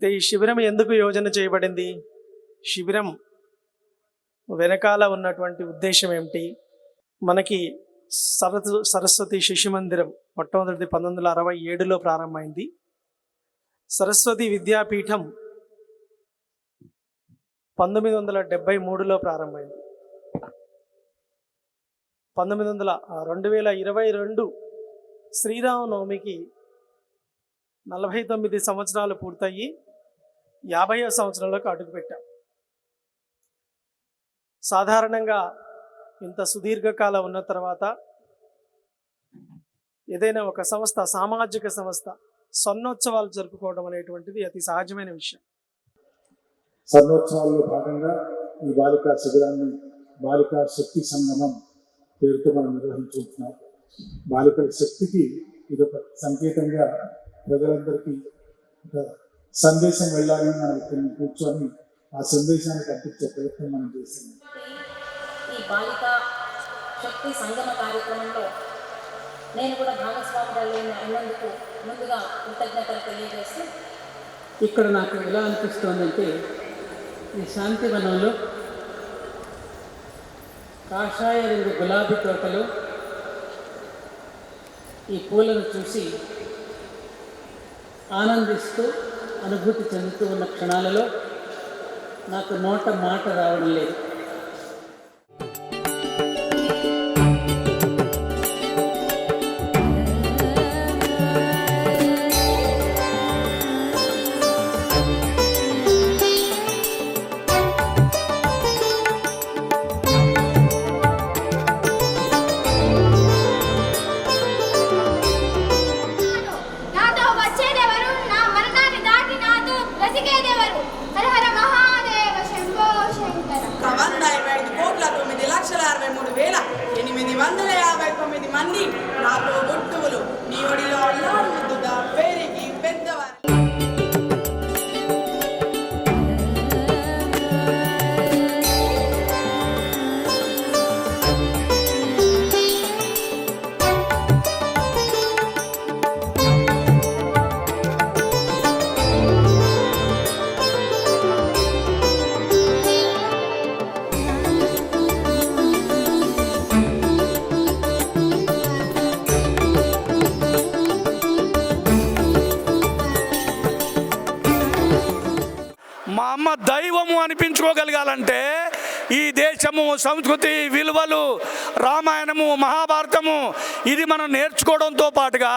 అయితే ఈ శిబిరం ఎందుకు యోజన చేయబడింది? శిబిరం వెనకాల ఉన్నటువంటి ఉద్దేశం ఏమిటి? మనకి సరస్వతి శిశు మందిరం మొట్టమొదటిది 1967లో ప్రారంభమైంది. సరస్వతి విద్యాపీఠం 1973లో ప్రారంభమైంది. 2022 శ్రీరామనవమికి 49 సంవత్సరాలు పూర్తయి 50వ సంవత్సరంలోకి అడుగుపెట్టాం. సాధారణంగా ఇంత సుదీర్ఘకాలం ఉన్న తర్వాత ఏదైనా ఒక సంస్థ, సామాజిక సంస్థ స్వర్ణోత్సవాలు జరుపుకోవడం అనేటువంటిది అతి సహజమైన విషయం. స్వర్ణోత్సవాల్లో భాగంగా ఈ బాలికా శిబిరాన్ని బాలికా శక్తి సంగమం పేరుతో మనం నిర్వహించుకుంటున్నాం. బాలికల శక్తికి ఇదొక సంకేతంగా ప్రజలందరికీ ఒక సందేశం వెళ్ళాలని మనం కూర్చొని ఆ సందేశాన్ని పంపించే ప్రయత్నం మనం చేస్తున్నాం. ఈ బాలికా శక్తి సంగమ కార్యక్రమంలో నేను కూడా భాగస్వామురాలు అయినందుకు ముందుగా కృతజ్ఞతలు తెలియజేస్తూ, ఇక్కడ నాకు ఎలా అనిపిస్తోందంటే, ఈ శాంతివనంలో కాషాయ రంగు గులాబీ తోటలో ఈ పూలను చూసి ఆనందిస్తూ అనుభూతి చెందుతూ ఉన్న క్షణాలలో నాకు నోట మాట రావడం లేదు. మంది నాతో గుట్టువులు నీ ఒడిలో అల్లారు ముద్దుగా పేరికి పెద్దవారు. మా అమ్మ దైవము అనిపించుకోగలగాలంటే ఈ దేశము, సంస్కృతి, విలువలు, రామాయణము, మహాభారతము ఇది మనం నేర్చుకోవడంతో పాటుగా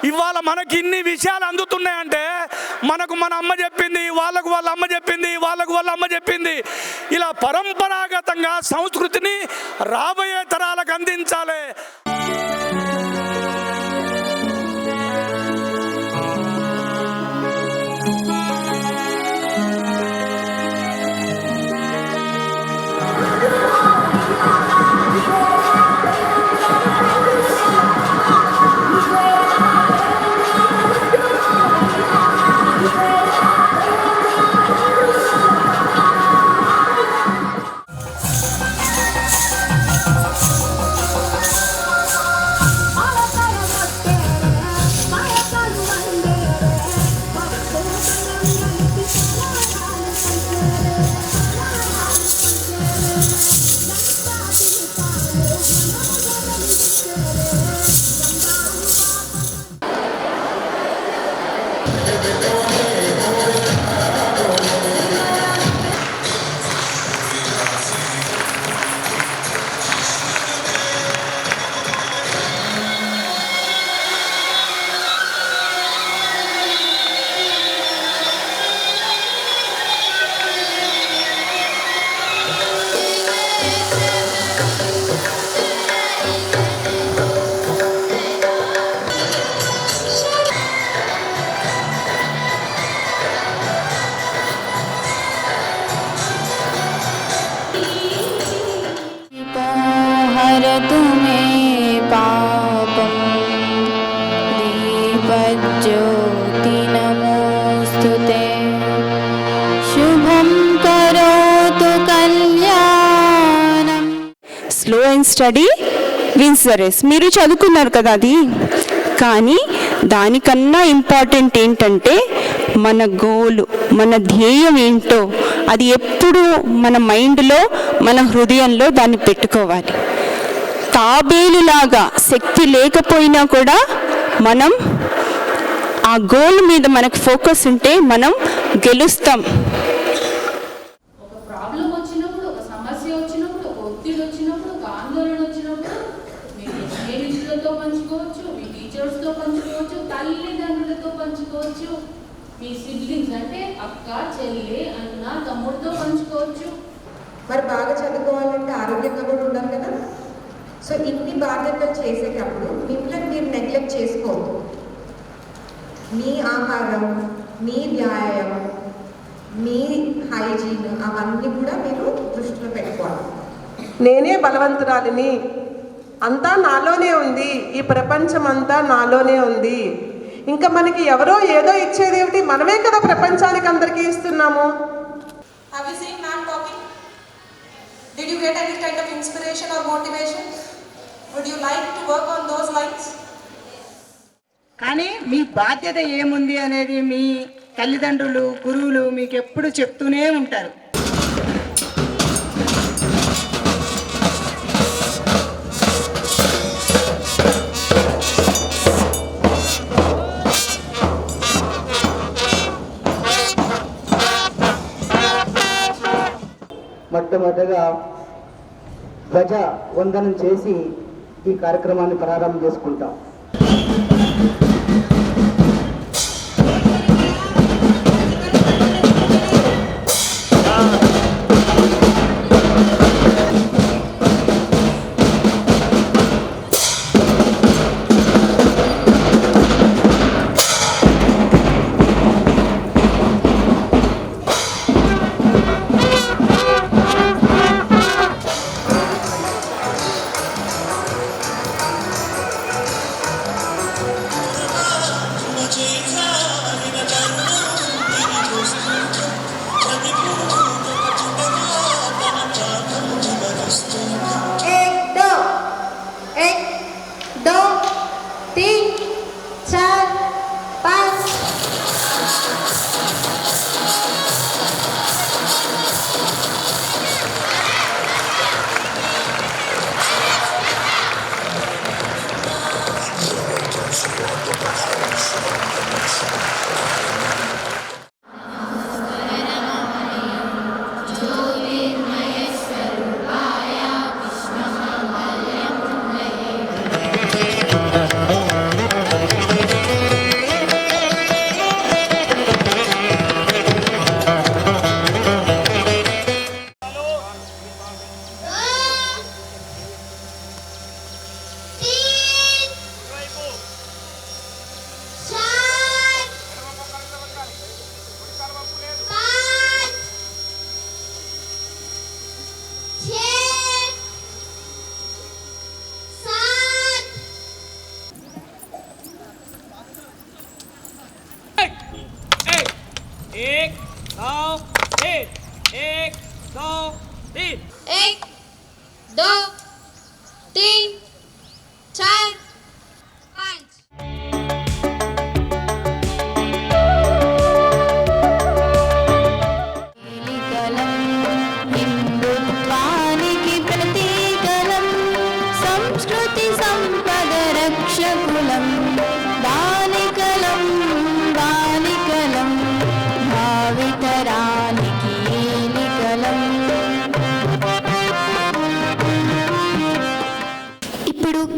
ఇవాళ మనకి ఇన్ని విషయాలు అందుతున్నాయంటే మనకు మన అమ్మ చెప్పింది, వాళ్ళకు వాళ్ళ అమ్మ చెప్పింది, వాళ్ళకు వాళ్ళ అమ్మ చెప్పింది, ఇలా పరంపరాగతంగా సంస్కృతిని రాబోయే తరాలకు అందించాలి. ज्योति नमोस्तुते शुभं करोतु कल्याणं. Slow and steady wins the race. మీరు చదువుకున్నారు కదా అది, కానీ దానికన్నా ఇంపార్టెంట్ ఏంటంటే మన గోలు, మన ధ్యేయం ఏంటో అది ఎప్పుడూ మన మైండ్లో, మన హృదయంలో దాన్ని పెట్టుకోవాలి. తాబేలులాగా శక్తి లేకపోయినా కూడా మనం ఆ గోల్ మీద మనకు ఫోకస్ ఉంటే మనం గెలుస్తాం. ఒక ప్రాబ్లం వచ్చినప్పుడు, ఒక సమస్య వచ్చినప్పుడు, ఒక ఒత్తిడి వచ్చినప్పుడు, ఒక ఆందోళన వచ్చినప్పుడు మీ స్నేహితులతో పంచుకోవచ్చు, మీ టీచర్స్తో పంచుకోవచ్చు, తల్లిదండ్రులతో పంచుకోవచ్చు, మీ సిబ్లింగ్స్ అంటే అక్క, చెల్లి, అన్న, తమ్ముడితో పంచుకోవచ్చు. మరి బాగా చదువుకోవాలంటే ఆరోగ్యంగా కూడా ఉండాలి కదా. సో ఇన్ని బాధ్యతలు చేసేటప్పుడు మిమ్మల్ని మీరు నెగ్లెక్ట్ చేసుకోవద్దు. మీ ఆహారం, మీ వ్యాయామం, మీ హైజీన్ అవన్నీ కూడా మీరు దృష్టిలో పెట్టుకోవాలి. నేనే బలవంతురాలిని, అంతా నాలోనే ఉంది, ఈ ప్రపంచం అంతా నాలోనే ఉంది, ఇంకా మనకి ఎవరో ఏదో ఇచ్చేది ఏమిటి, మనమే కదా ప్రపంచానికి అందరికీ ఇస్తున్నాము. Have you seen man talking? Did you get any kind of inspiration or motivation? Would you like to work on those lines? కానీ మీ బాధ్యత ఏముంది అనేది మీ తల్లిదండ్రులు, గురువులు మీకు ఎప్పుడు చెప్తూనే ఉంటారు. మొట్టమొదటిగా ధ్వజ వందనం చేసి ఈ కార్యక్రమాన్ని ప్రారంభం చేసుకుంటాం.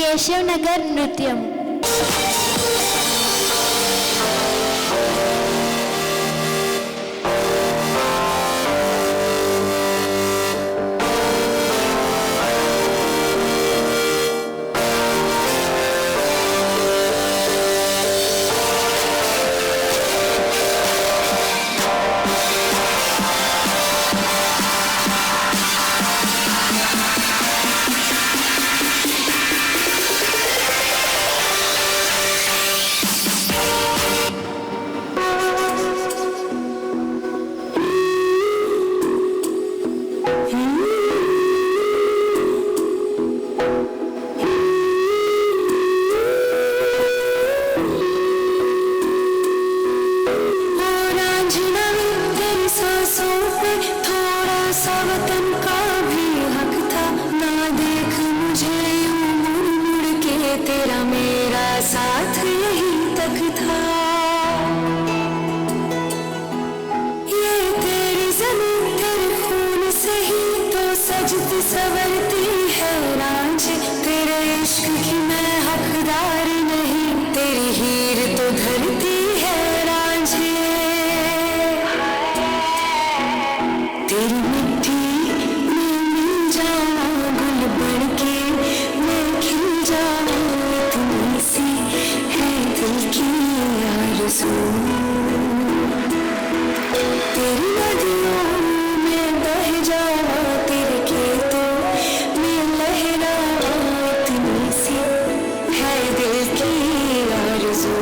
కేశవ్ నగర్ నృత్యం. की आरज़ू तेरी नदियों में बह जावा तेरे खेतों में लहरावा इतनी सी है दिल की आरज़ू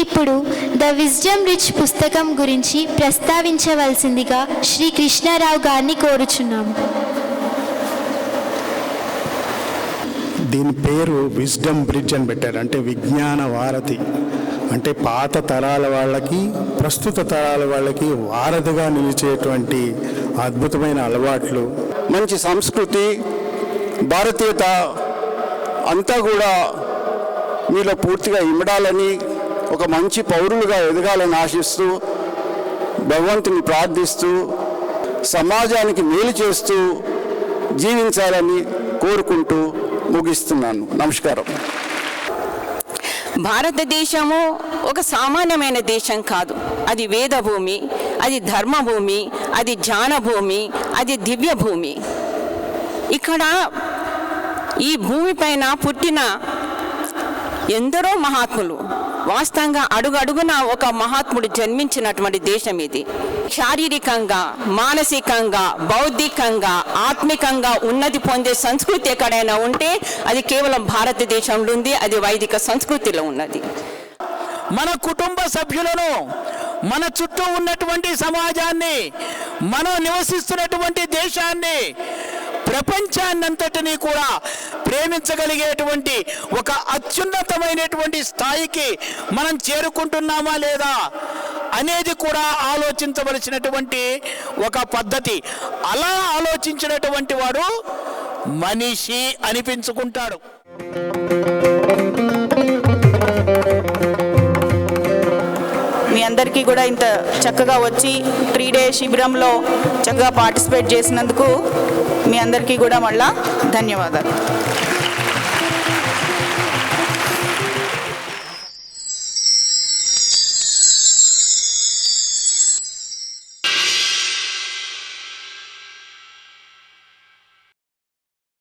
ఇప్పుడు ద విజ్డమ్ రిచ్ పుస్తకం గురించి ప్రస్తావించవలసిందిగా శ్రీ కృష్ణారావు గారిని కోరుచున్నాము. దీని పేరు విజ్డమ్ బ్రిడ్జ్ అని పెట్టారు. అంటే విజ్ఞాన వారధి. అంటే పాత తరాల వాళ్ళకి ప్రస్తుత తరాల వాళ్ళకి వారధిగా నిలిచేటువంటి అద్భుతమైన అలవాట్లు, మంచి సంస్కృతి, భారతీయత అంతా కూడా మీలో పూర్తిగా ఇమడాలని, ఒక మంచి పౌరులుగా ఎదగాలని ఆశిస్తూ, భగవంతుని ప్రార్థిస్తూ, సమాజానికి మేలు చేస్తూ జీవించాలని కోరుకుంటూ ముగిస్తున్నాను. నమస్కారం. భారతదేశము ఒక సామాన్యమైన దేశం కాదు. అది వేదభూమి, అది ధర్మభూమి, అది జ్ఞానభూమి, అది దివ్యభూమి. ఇక్కడ ఈ భూమిపైన పుట్టిన ఎందరో మహాత్ములు, వాస్తవంగా అడుగడుగున ఒక మహాత్ముడు జన్మించినటువంటి దేశం ఇది. శారీరకంగా, మానసికంగా, బౌద్ధికంగా, ఆత్మికంగా ఉన్నతి పొందే సంస్కృతి ఎక్కడైనా ఉంటే అది కేవలం భారతదేశంలో ఉంది. అది వైదిక సంస్కృతిలో ఉన్నది. మన కుటుంబ సభ్యులను, మన చుట్టూ ఉన్నటువంటి సమాజాన్ని, మనం నివసిస్తున్నటువంటి దేశాన్ని, ప్రపంచాన్నంతటినీ కూడా ప్రేమించగలిగేటువంటి ఒక అత్యున్నతమైనటువంటి స్థాయికి మనం చేరుకుంటున్నామా లేదా అనేది కూడా ఆలోచించవలసినటువంటి ఒక పద్ధతి. అలా ఆలోచించినటువంటి వాడు మనిషి అనిపించుకుంటాడు. మీ అందరికీ కూడా ఇంత చక్కగా వచ్చి 3 డే శిబిరంలో చక్కగా పార్టిసిపేట్ చేసినందుకు మీ అందరికీ కూడా మళ్ళా ధన్యవాదాలు.